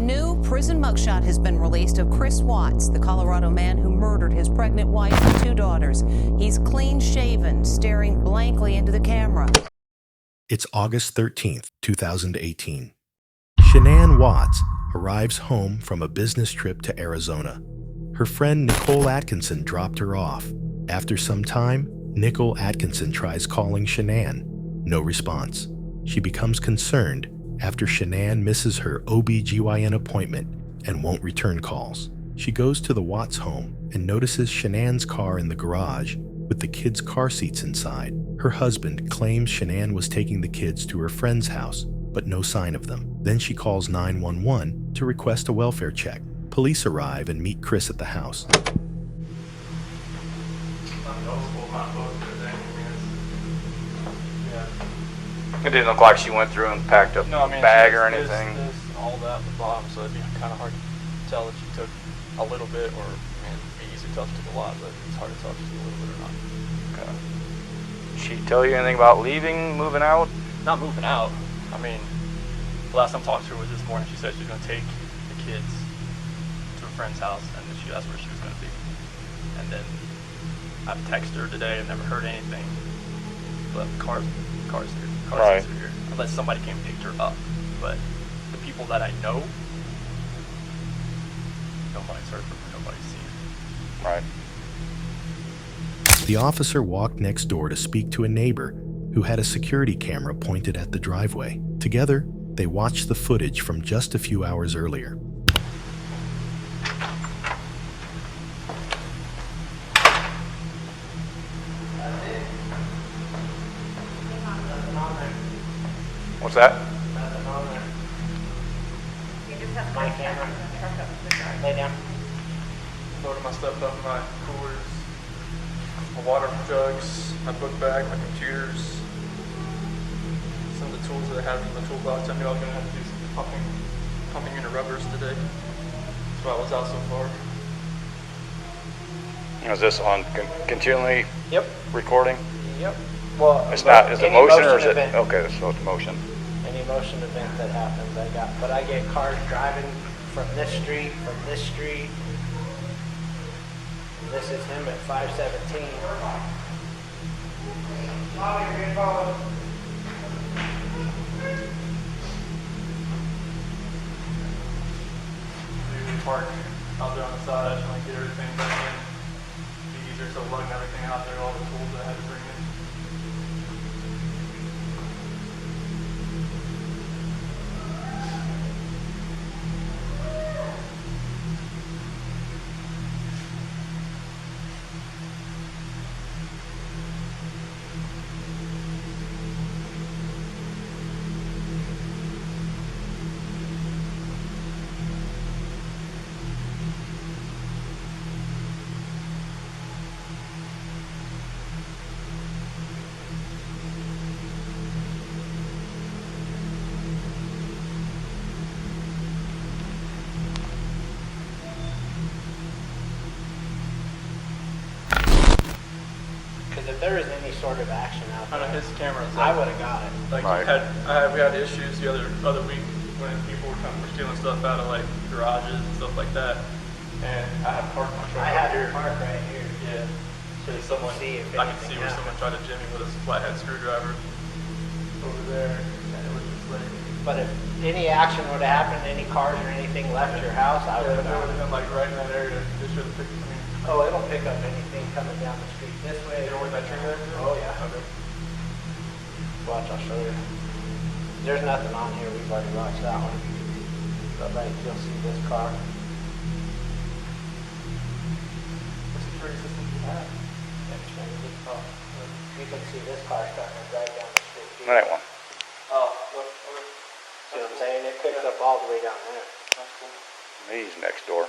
new prison mugshot has been released of Chris Watts, the Colorado man who murdered his pregnant wife and 2 daughters. He's clean-shaven, staring blankly into the camera. It's August 13th, 2018. Shanann Watts arrives home from a business trip to Arizona. Her friend Nicole Atkinson dropped her off. After some time, Nicole Atkinson tries calling Shanann. No response. She becomes concerned after Shanann misses her OB/GYN appointment and won't return calls. She goes to the Watts home and notices Shanann's car in the garage with the kids' car seats inside. Her husband claims Shanann was taking the kids to her friend's house, but no sign of them. Then she calls 911 to request a welfare check. Police arrive and meet Chris at the house. It didn't look like she went through and packed up a bag or anything. There's all that at the bottom, so it'd be kind of hard to tell if she took a little bit, or it'd be easy to tell if she took a lot, but it's hard to tell if she took a little bit or not. Okay. Did she tell you anything about leaving, moving out? Not moving out. I mean, the last time I talked to her was this morning. She said she was going to take the kids to a friend's house, and then that's where she was going to be. And then I've texted her today and never heard anything. But cars here. Right. Are here. Unless somebody came and picked her up. But the people that I know, nobody's heard from her, nobody's seen her. Right. The officer walked next door to speak to a neighbor who had a security camera pointed at the driveway. Together, they watched the footage from just a few hours earlier. What's that? Nothing on there. You just have my camera. Lay down. Loaded my stuff up in my coolers, my water jugs, my book bag, my computers, some of the tools that I had in the toolbox. I knew I was going to have to do some pumping into rubbers today. That's why I was out so far. Is this on continually Yep. recording? Yep. Well, It's not, is it any motion or is it? event. Okay, so it's motion. Any motion event that happens, but I get cars driving from this street. This is him at 517. We park out there on the side. I just want to get everything back in. It'd be easier to lug everything out there, all the tools that I had to bring in. If there was any sort of action out I know there, his camera's I would have got it. Like Right. we had issues the other week when people were stealing stuff out of like garages and stuff like that. And I had parked my truck I up had here. to park right here. Yeah. So someone, See if I could anything see where happened. someone tried to jim me with a flathead screwdriver over there, and it was just like. But if any action would have happened, any cars or anything left your house, I would Yeah, have that would got have it. been like right in that area. They should have picked. I mean, Oh, it'll pick up anything coming down the street this way. you know where that tree is? Oh, yeah. Okay. Watch, I'll show you. There's nothing on here. We've already watched that one. But right, you'll see this car. What security system do you have? You can see this car starting to drive down the street. That one. Oh, look. See what I'm saying? It picks up all the way down there. That's cool. He's next door.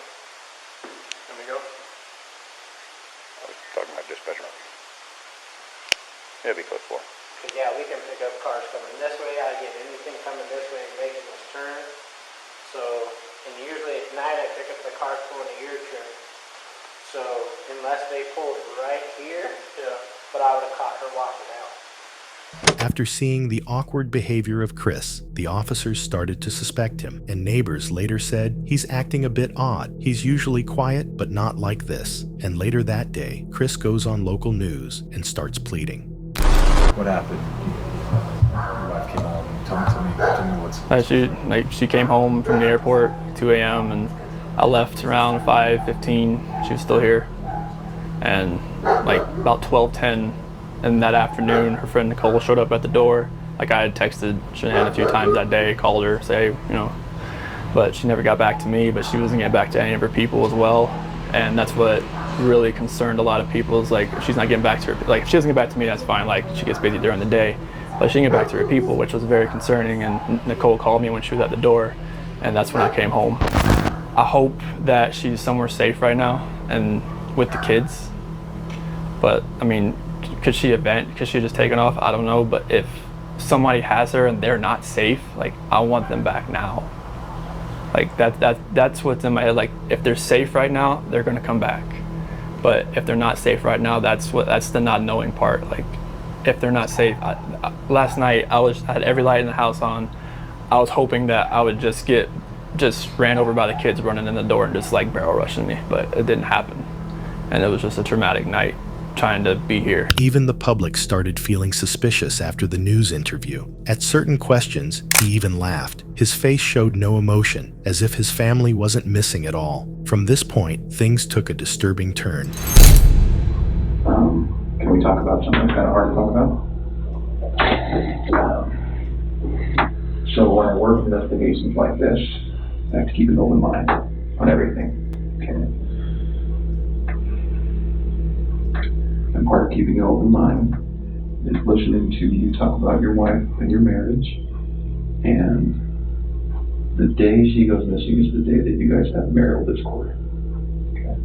Can we go? I was talking about dispatcher. It'll be code 4. Cause yeah, we can pick up cars coming this way. I get anything coming this way and making this turn. So, and usually at night I pick up the cars pulling a U-turn. So unless they pulled right here, Yeah. but I would have caught her walking out. After seeing the awkward behavior of Chris, the officers started to suspect him, and neighbors later said he's acting a bit odd. He's usually quiet, but not like this. And later that day, Chris goes on local news and starts pleading. What happened? Your wife came home. Tell me what's... She came home from the airport 2 a.m. and I left around 5:15. She was still here. And like about 12:10 and that afternoon, her friend Nicole showed up at the door. Like I had texted Shanann a few times that day, called her, say, but she never got back to me, but she wasn't getting back to any of her people as well. And that's what really concerned a lot of people, is like, if she's not getting back to her, like if she doesn't get back to me, that's fine, like she gets busy during the day, but she didn't get back to her people, which was very concerning. And Nicole called me when she was at the door, and that's when I came home. I hope that she's somewhere safe right now and with the kids, but I mean, could she just taken off? I don't know, but if somebody has her and they're not safe, like I want them back now. Like that's what's in my head. Like if they're safe right now, they're gonna come back. But if they're not safe right now, that's the not knowing part. Like if they're not safe, last night I had every light in the house on. I was hoping that I would just ran over by the kids running in the door and just like barrel rushing me, but it didn't happen. And it was just a traumatic night trying to be here. Even the public started feeling suspicious after the news interview. At certain questions, he even laughed. His face showed no emotion, as if his family wasn't missing at all. From this point, things took a disturbing turn. Can we talk about something kind of hard to talk about? So when I work investigations like this, I have to keep an open mind on everything. Okay. And part of keeping an open mind is listening to you talk about your wife and your marriage. And the day she goes missing is the day that you guys have marital discord. Okay.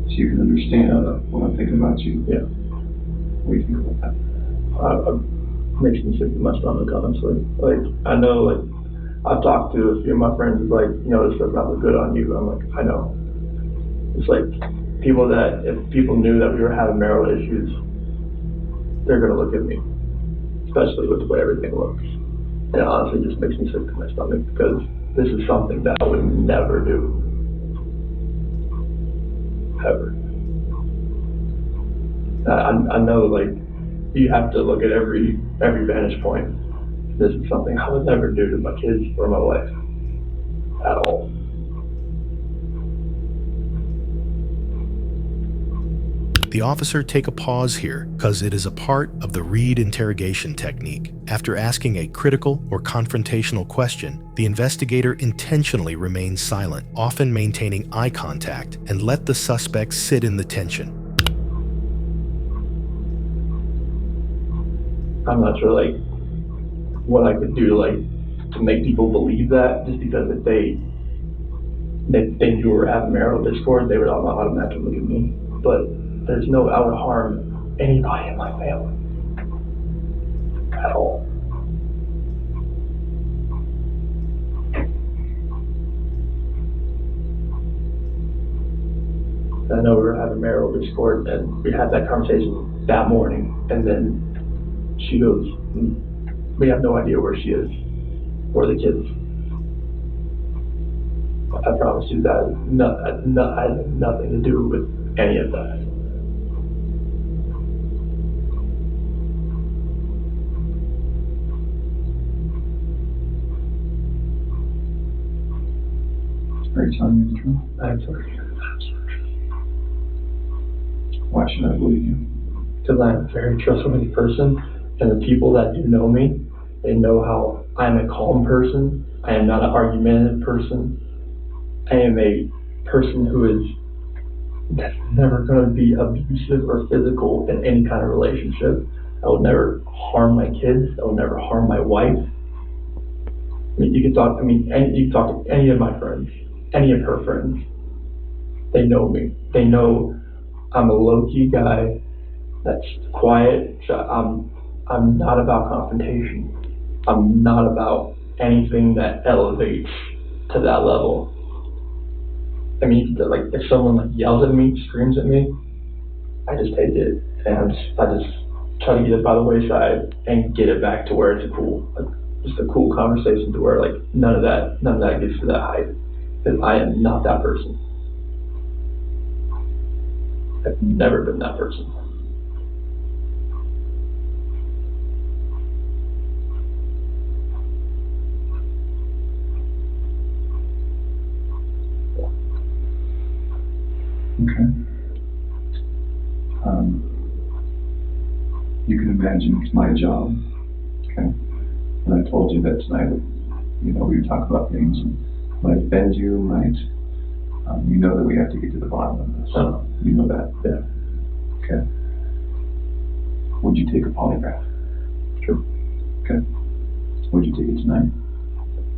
So you can understand what I'm thinking about you. Yeah. What do you think about that? Makes me sick to my stomach, honestly. Like, I know, like, I've talked to a few of my friends who's like, this does not look good on you. I'm like, I know. It's like, if people knew that we were having marital issues, they're gonna look at me, especially with the way everything looks. And it honestly just makes me sick to my stomach, because this is something that I would never do. Ever. I know, like, you have to look at every vantage point. This is something I would never do to my kids or my wife at all. The officer take a pause here because it is a part of the Reed interrogation technique. After asking a critical or confrontational question, the investigator intentionally remains silent, often maintaining eye contact, and let the suspect sit in the tension. I'm not sure, like, what I could do, like, to make people believe that, just because if they knew we were having marital discord, they would automatically look at me. But I would harm anybody in my family at all. I know we were having marital discord, and we had that conversation that morning, and then she goes, we have no idea where she is, or the kids. I promise you that had nothing to do with any of that. Are you telling me the truth? I'm sorry. Why should I believe you? Because I'm a very trustworthy person, and the people that do know me, they know how I'm a calm person. I am not an argumentative person. I am a person who is never going to be abusive or physical in any kind of relationship. I will never harm my kids. I will never harm my wife. I mean, you can talk to any of my friends, any of her friends. They know me. They know I'm a low-key guy that's quiet. I'm not about confrontation. I'm not about anything that elevates to that level. I mean, like, if someone like yells at me, screams at me, I just take it, and try to get it by the wayside and get it back to where it's just a cool conversation to where like none of that gets to that height. Because I am not that person. I've never been that person. Okay. You can imagine it's my job. Okay. And I told you that tonight, we would talk about things and might offend you, you know that we have to get to the bottom of this. You know that. Yeah. Okay. Would you take a polygraph? Sure. Okay. Would you take it tonight?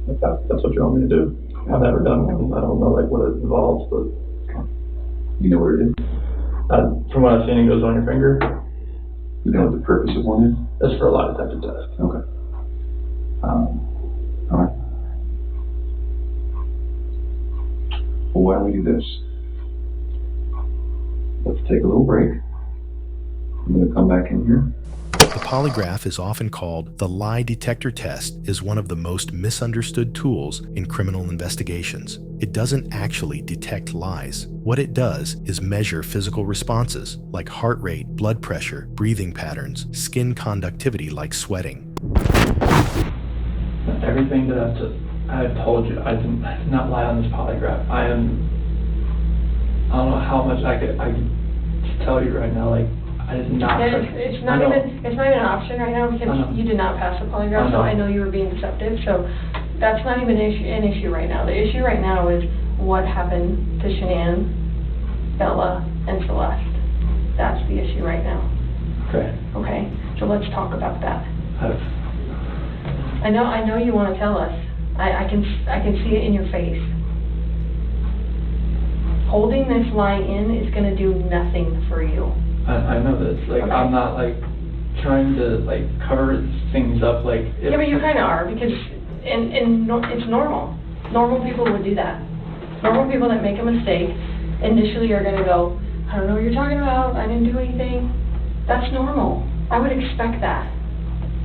If that's what you want me to do. I've never done one. I don't know like what it involves, but You know what it is? from what I've seen, it goes on your finger. You know what the purpose of one is? That's for a lie detector test. Okay. All right. Well, why don't we do this? Let's take a little break. I'm going to come back in here. The polygraph is often called the lie detector test, is one of the most misunderstood tools in criminal investigations. It doesn't actually detect lies. What it does is measure physical responses like heart rate, blood pressure, breathing patterns, skin conductivity like sweating. Everything that I've told you, I did not lie on this polygraph. I don't know how much I could tell you right now, like, I did not. It's not even an option right now because you did not pass the polygraph, so I know you were being deceptive, so that's not even an issue right now. The issue right now is what happened to Shanann, Bella, and Celeste. That's the issue right now. Okay. Okay, so let's talk about that. I know you want to tell us. I can see it in your face. Holding this lie in is going to do nothing for you. I know this. Like, okay. I'm not like trying to like cover things up. Like. Yeah, but you kind of are because it's normal. Normal people would do that. Normal people that make a mistake initially are going to go, I don't know what you're talking about. I didn't do anything. That's normal. I would expect that.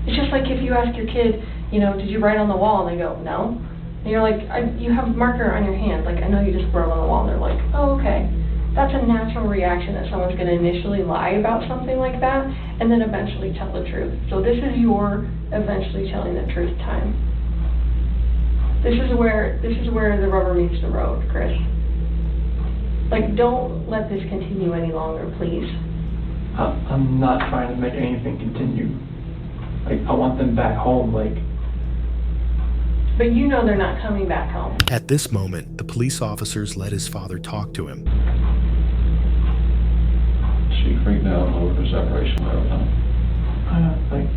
It's just like if you ask your kid, did you write on the wall? And they go, no. And you're like, you have a marker on your hand. Like, I know you just wrote on the wall. And they're like, oh, okay. That's a natural reaction that someone's going to initially lie about something like that and then eventually tell the truth. So this is your eventually telling the truth time. This is where the rubber meets the road, Chris. Like, don't let this continue any longer, please. I'm not trying to make anything continue. Like, I want them back home, like. But you know they're not coming back home. At this moment, the police officers let his father talk to him. She freaked out over the separation and everything.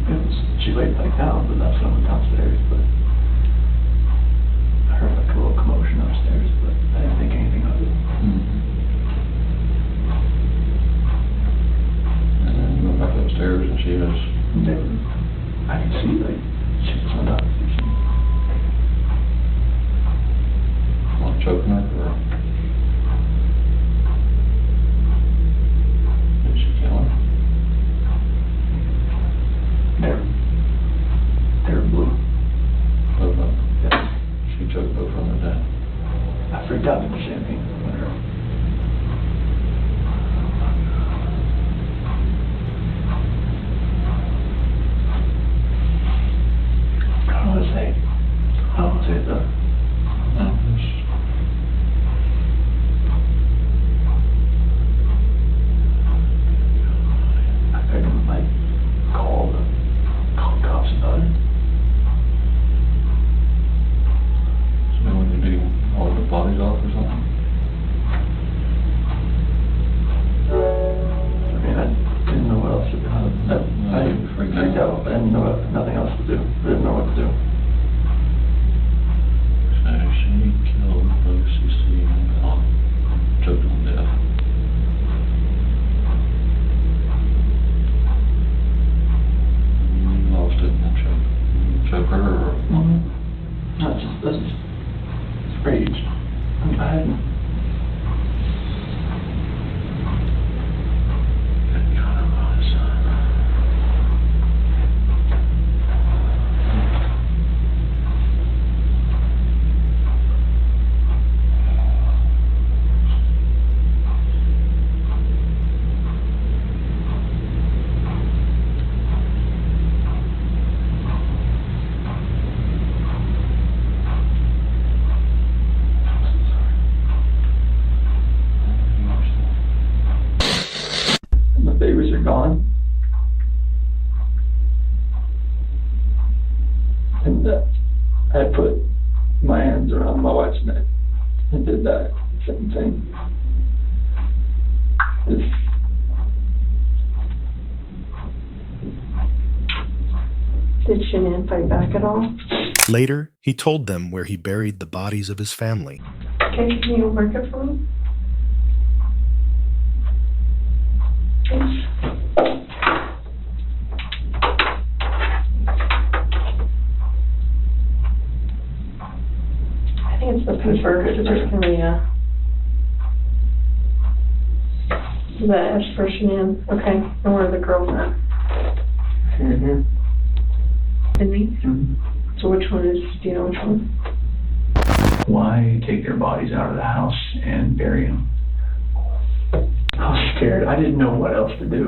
She laid back down, but that's when I went downstairs. But I heard like a little commotion upstairs, but I didn't think anything of it. And then you went back upstairs and she was. I could see like she was on top of the seat. Choking her, or did she kill her? They're blue. Both of them? Yes. She choked both of them to death. I freaked out with the champagne. I don't want to say it though. I can like call the cops about it. So then would they be all the bodies off or something? I mean, I didn't know what else to do. I freaked out. I didn't know nothing else to do. I didn't know what to do. So she killed both CC and Bella, choked them to death. You lost it and choke her or? No, that's just rage. I hadn't. I put my hands around my wife's neck and did that same thing. Did Shanann fight back at all? Later, he told them where he buried the bodies of his family. Okay, can you work it for me? Thanks. I think it's the paper. It's just gonna be is that S for Shanann? Okay, and where are the girls at? Mm-hmm. And me? Mm-hmm. So which one is, do you know which one? Why take their bodies out of the house and bury them? I was scared. I didn't know what else to do.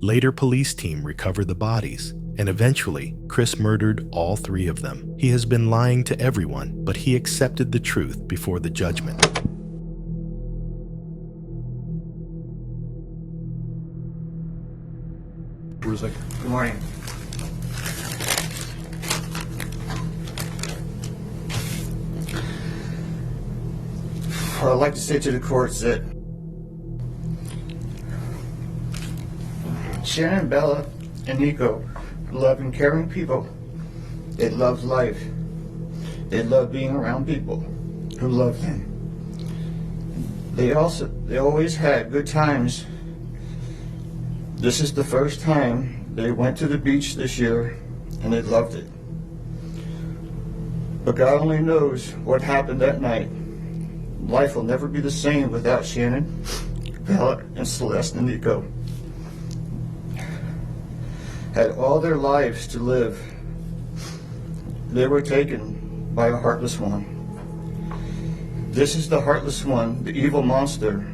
Later, police team recovered the bodies, and eventually, Chris murdered all 3 of them. He has been lying to everyone, but he accepted the truth before the judgment. Good morning. What I'd like to say to the courts that Shanann, Bella, and Nico are loving, caring people. They love life. They love being around people who love them. They always had good times. This is the first time they went to the beach this year, and they loved it. But God only knows what happened that night. Life will never be the same without Shanann, Bella, and Celeste and Nico. Had all their lives to live. They were taken by a heartless one. This is the heartless one, the evil monster,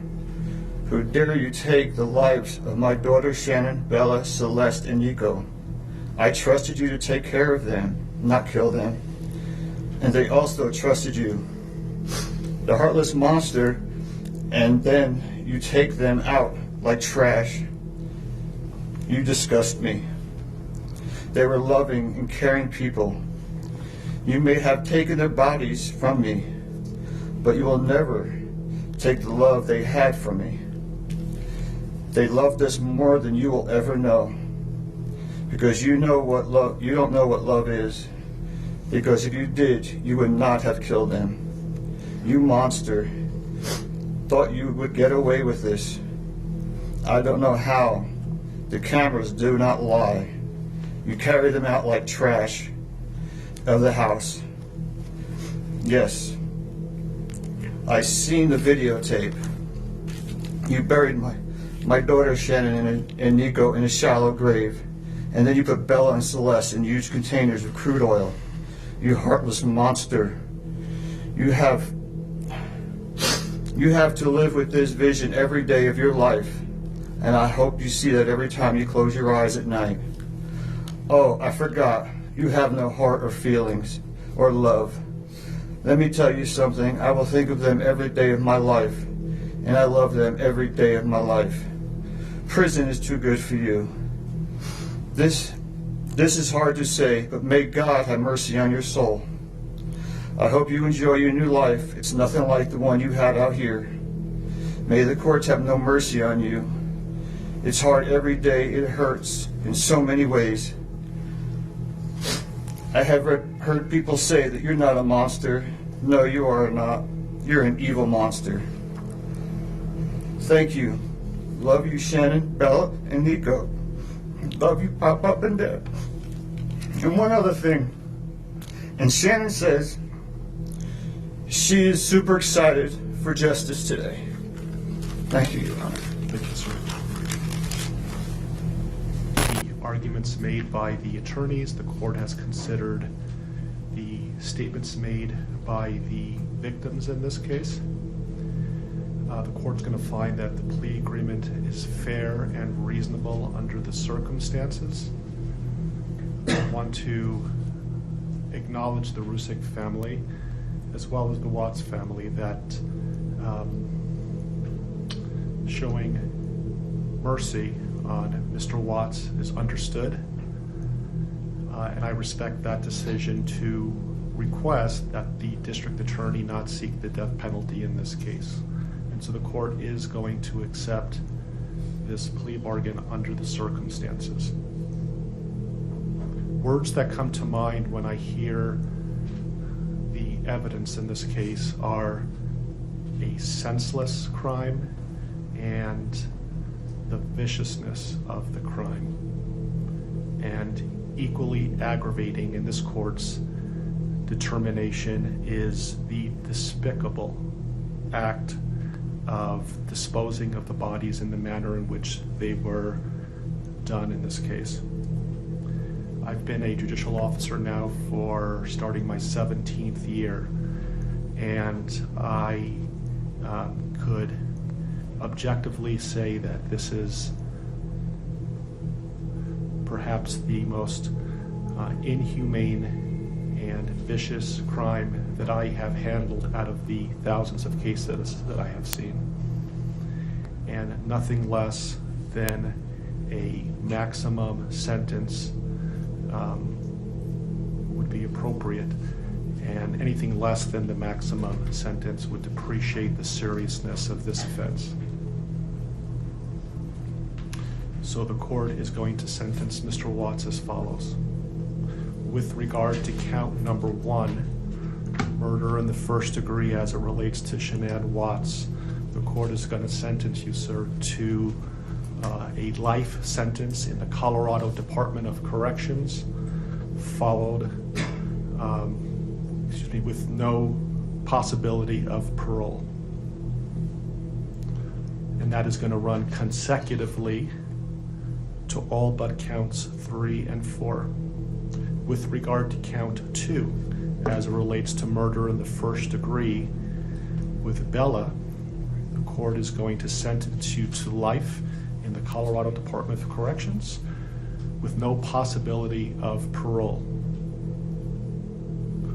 who dare you take the lives of my daughters Shanann, Bella, Celeste, and Nico. I trusted you to take care of them, not kill them. And they also trusted you. The heartless monster, and then you take them out like trash. You disgust me. They were loving and caring people. You may have taken their bodies from me, but you will never take the love they had from me. They loved us more than you will ever know, because you don't know what love is, because if you did, you would not have killed them. You monster, thought you would get away with this. I don't know how. The cameras do not lie. You carry them out like trash of the house. Yes, I seen the videotape. You buried my daughter Shanann and Nico in a shallow grave, and then you put Bella and Celeste in huge containers of crude oil. You heartless monster. You have to live with this vision every day of your life, and I hope you see that every time you close your eyes at night. Oh, I forgot. You have no heart or feelings or love. Let me tell you something. I will think of them every day of my life, and I love them every day of my life. Prison is too good for you. This is hard to say, but may God have mercy on your soul. I hope you enjoy your new life. It's nothing like the one you had out here. May the courts have no mercy on you. It's hard every day. It hurts in so many ways. I have heard people say that you're not a monster. No, you are not. You're an evil monster. Thank you. Love you, Shanann, Bella, and Nico. Love you, Pop and Dad. And one other thing. And Shanann says she is super excited for justice today. Thank you, Your Honor. Thank you, sir. The arguments made by the attorneys, the court has considered the statements made by the victims in this case. The court's going to find that the plea agreement is fair and reasonable under the circumstances. I want to acknowledge the Rusick family as well as the Watts family that showing mercy on Mr. Watts is understood, and I respect that decision to request that the district attorney not seek the death penalty in this case. And so the court is going to accept this plea bargain under the circumstances. Words that come to mind when I hear the evidence in this case are a senseless crime and the viciousness of the crime. And equally aggravating in this court's determination is the despicable act of disposing of the bodies in the manner in which they were done in this case. I've been a judicial officer now for starting my 17th year, and I could objectively say that this is perhaps the most inhumane and vicious crime that I have handled out of the thousands of cases that I have seen. And nothing less than a maximum sentence would be appropriate, and anything less than the maximum sentence would depreciate the seriousness of this offense. So the court is going to sentence Mr. Watts as follows. With regard to count number 1, murder in the first degree as it relates to Shanann Watts, the court is going to sentence you, sir, to a life sentence in the Colorado Department of Corrections, followed with no possibility of parole. And that is going to run consecutively to all but counts 3 and 4. With regard to count 2, as it relates to murder in the first degree with Bella, the court is going to sentence you to life in the Colorado Department of Corrections with no possibility of parole.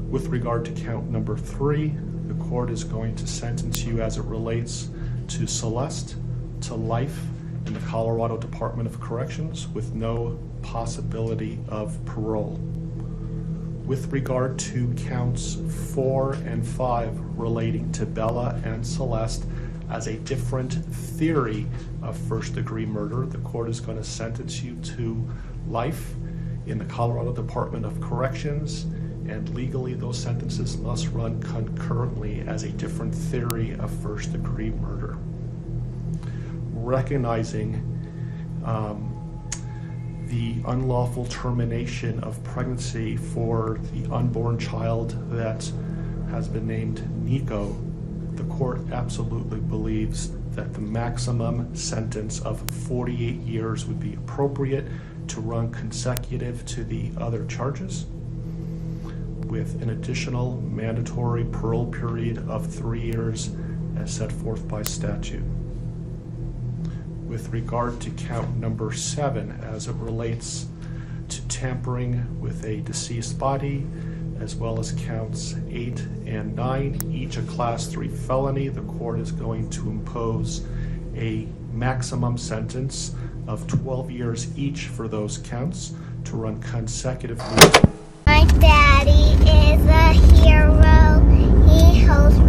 With regard to count number 3, the court is going to sentence you as it relates to Celeste to life in the Colorado Department of Corrections with no possibility of parole. With regard to counts 4 and 5 relating to Bella and Celeste as a different theory of first-degree murder, the court is going to sentence you to life in the Colorado Department of Corrections, and legally those sentences must run concurrently as a different theory of first-degree murder. Recognizing the unlawful termination of pregnancy for the unborn child that has been named Nico, the court absolutely believes that the maximum sentence of 48 years would be appropriate to run consecutive to the other charges, with an additional mandatory parole period of 3 years as set forth by statute. With regard to count number 7, as it relates to tampering with a deceased body, as well as counts 8 and 9, each a class 3 felony, the court is going to impose a maximum sentence of 12 years each for those counts to run consecutively. My daddy is a hero. He holds